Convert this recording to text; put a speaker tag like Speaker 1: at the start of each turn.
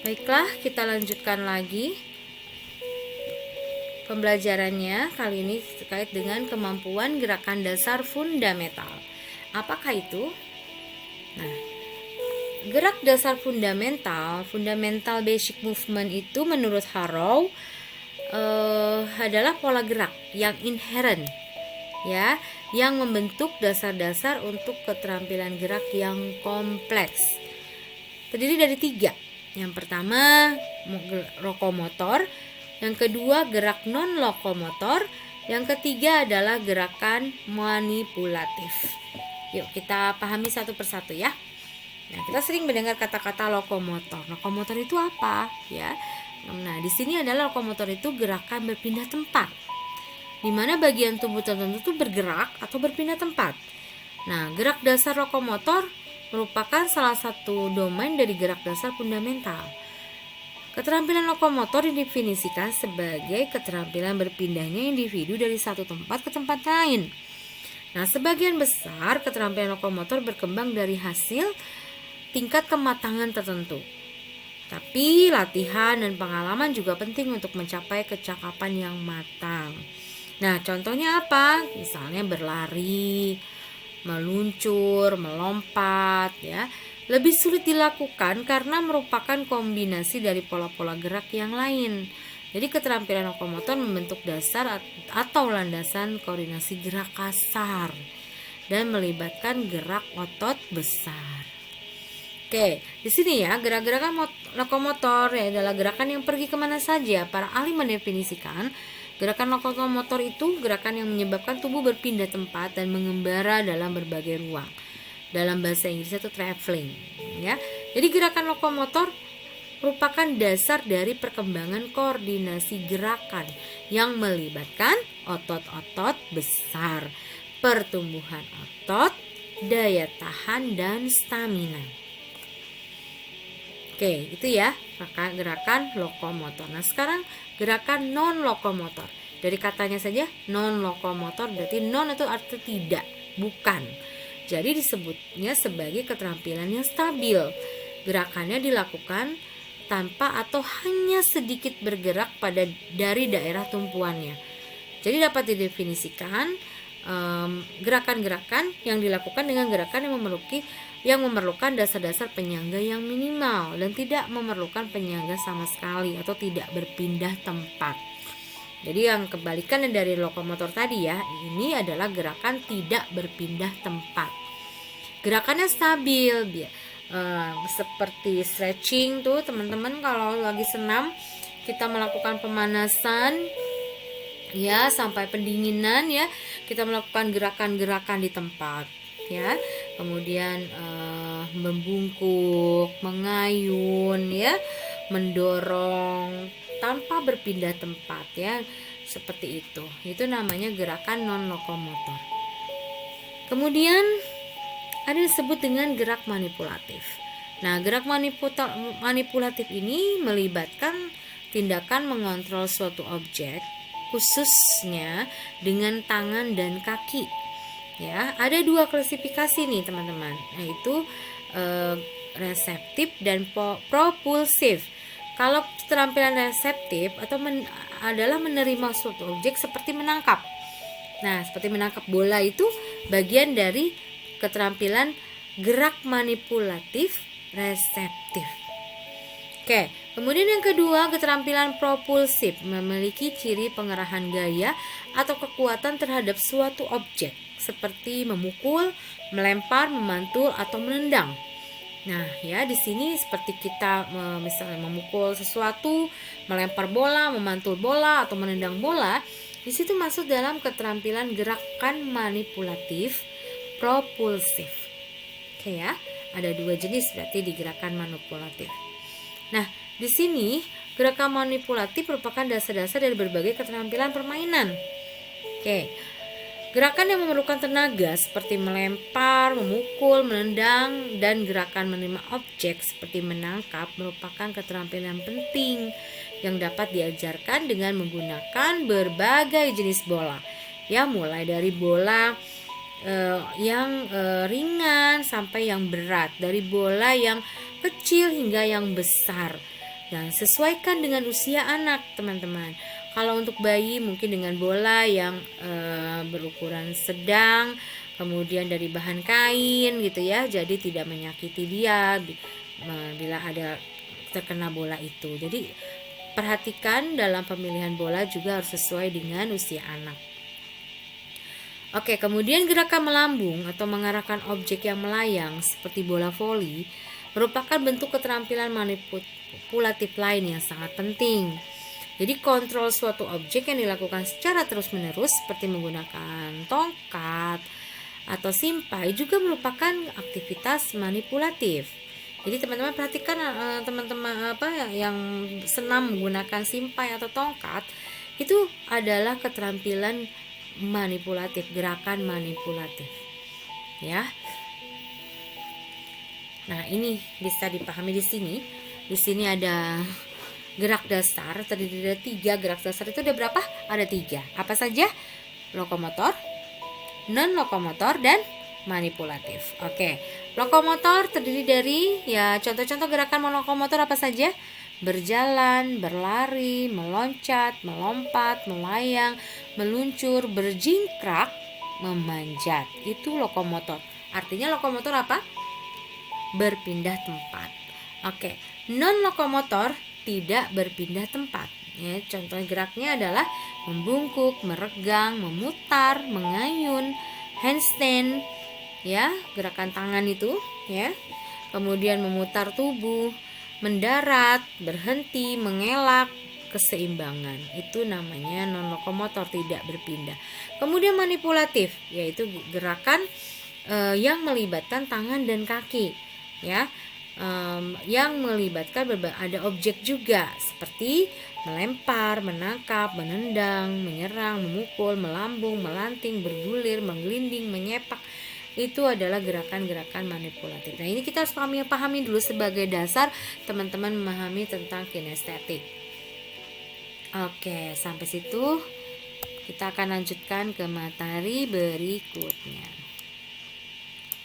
Speaker 1: Baiklah, kita lanjutkan lagi pembelajarannya. Kali ini terkait dengan kemampuan gerakan dasar fundamental. Apakah itu? Nah, gerak dasar fundamental basic movement itu menurut Harrow adalah pola gerak yang inherent, ya, yang membentuk dasar-dasar untuk keterampilan gerak yang kompleks. Terdiri dari 3. Yang pertama lokomotor, yang kedua gerak non lokomotor, yang ketiga adalah gerakan manipulatif. Yuk kita pahami satu persatu ya. Nah, kita sering mendengar kata-kata lokomotor. Lokomotor itu apa? Ya. Nah, di sini adalah lokomotor itu gerakan berpindah tempat, di mana bagian tubuh tertentu itu bergerak atau berpindah tempat. Nah, gerak dasar lokomotor merupakan salah satu domain dari gerak dasar fundamental. Keterampilan lokomotor didefinisikan sebagai keterampilan berpindahnya individu dari satu tempat ke tempat lain. Nah, sebagian besar keterampilan lokomotor berkembang dari hasil tingkat kematangan tertentu. Tapi latihan dan pengalaman juga penting untuk mencapai kecakapan yang matang. Nah, contohnya apa? Misalnya berlari, meluncur, melompat, ya. Lebih sulit dilakukan karena merupakan kombinasi dari pola-pola gerak yang lain. Jadi keterampilan lokomotor membentuk dasar atau landasan koordinasi gerak kasar dan melibatkan gerak otot besar. Oke, di sini ya gerak-gerakan lokomotor ya adalah gerakan yang pergi kemana saja. Para ahli mendefinisikan gerakan lokomotor itu gerakan yang menyebabkan tubuh berpindah tempat dan mengembara dalam berbagai ruang. Dalam bahasa Inggris itu traveling, ya. Jadi gerakan lokomotor merupakan dasar dari perkembangan koordinasi gerakan yang melibatkan otot-otot besar, pertumbuhan otot, daya tahan dan stamina. Oke, itu ya gerakan lokomotor. Nah, sekarang gerakan non lokomotor. Dari katanya saja non lokomotor berarti non itu arti tidak, bukan. Jadi disebutnya sebagai keterampilan yang stabil. Gerakannya dilakukan tanpa atau hanya sedikit bergerak dari daerah tumpuannya. Jadi dapat didefinisikan gerakan-gerakan yang dilakukan dengan gerakan yang memerlukan dasar-dasar penyangga yang minimal dan tidak memerlukan penyangga sama sekali atau tidak berpindah tempat. Jadi yang kebalikan dari lokomotor tadi ya, ini adalah gerakan tidak berpindah tempat. Gerakannya stabil, seperti stretching tuh teman-teman, kalau lagi senam kita melakukan pemanasan ya sampai pendinginan ya, kita melakukan gerakan-gerakan di tempat ya, kemudian membungkuk, mengayun ya, mendorong tanpa berpindah tempat ya, seperti itu namanya gerakan non lokomotor. Kemudian ada disebut dengan gerak manipulatif. Nah, gerak manipulatif ini melibatkan tindakan mengontrol suatu objek, khususnya dengan tangan dan kaki. Ya, ada 2 klasifikasi nih teman-teman, yaitu reseptif dan propulsif. Kalau keterampilan reseptif adalah menerima suatu objek seperti menangkap. Nah, seperti menangkap bola itu bagian dari keterampilan gerak manipulatif reseptif. Oke, kemudian yang kedua, keterampilan propulsif memiliki ciri pengerahan gaya atau kekuatan terhadap suatu objek seperti memukul, melempar, memantul atau menendang. Nah, ya di sini seperti kita misalnya memukul sesuatu, melempar bola, memantul bola atau menendang bola, di situ masuk dalam keterampilan gerakan manipulatif propulsif. Oke ya, ada 2 jenis berarti di gerakan manipulatif. Nah, di sini gerakan manipulatif merupakan dasar-dasar dari berbagai keterampilan permainan. Oke. Gerakan yang memerlukan tenaga seperti melempar, memukul, menendang, dan gerakan menerima objek seperti menangkap merupakan keterampilan penting yang dapat diajarkan dengan menggunakan berbagai jenis bola. Ya, mulai dari bola yang ringan sampai yang berat, dari bola yang kecil hingga yang besar. Dan sesuaikan dengan usia anak, teman-teman. Kalau untuk bayi mungkin dengan bola yang berukuran sedang, kemudian dari bahan kain gitu ya, jadi tidak menyakiti dia bila ada terkena bola itu. Jadi perhatikan dalam pemilihan bola juga harus sesuai dengan usia anak. Oke, kemudian gerakan melambung atau mengarahkan objek yang melayang seperti bola voli merupakan bentuk keterampilan manipulatif lain yang sangat penting. Jadi kontrol suatu objek yang dilakukan secara terus-menerus seperti menggunakan tongkat atau simpai juga merupakan aktivitas manipulatif. Jadi teman-teman perhatikan teman-teman yang senang menggunakan simpai atau tongkat itu adalah keterampilan manipulatif, gerakan manipulatif. Ya. Nah, ini bisa dipahami di sini. Di sini ada gerak dasar, terdiri dari 3 gerak dasar itu ada berapa? Ada 3. Apa saja? Lokomotor, non-lokomotor, dan manipulatif. Oke, lokomotor terdiri dari contoh-contoh gerakan lokomotor apa saja? Berjalan, berlari, meloncat, melompat, melayang, meluncur, berjingkrak, memanjat. Itu lokomotor. Artinya lokomotor apa? Berpindah tempat. Oke, non lokomotor tidak berpindah tempat. Ya, contoh geraknya adalah membungkuk, meregang, memutar, mengayun, handstand, ya, gerakan tangan itu, ya. Kemudian memutar tubuh, mendarat, berhenti, mengelak, keseimbangan. Itu namanya non lokomotor, tidak berpindah. Kemudian manipulatif, yaitu gerakan yang melibatkan tangan dan kaki, ya. Yang melibatkan ada objek juga seperti melempar, menangkap, menendang, menyerang, memukul, melambung, melanting, bergulir, menggelinding, menyepak. Itu adalah gerakan-gerakan manipulatif. Nah, ini kita harus pahami dulu sebagai dasar teman-teman memahami tentang kinestetik. Oke, sampai situ kita akan lanjutkan ke materi berikutnya.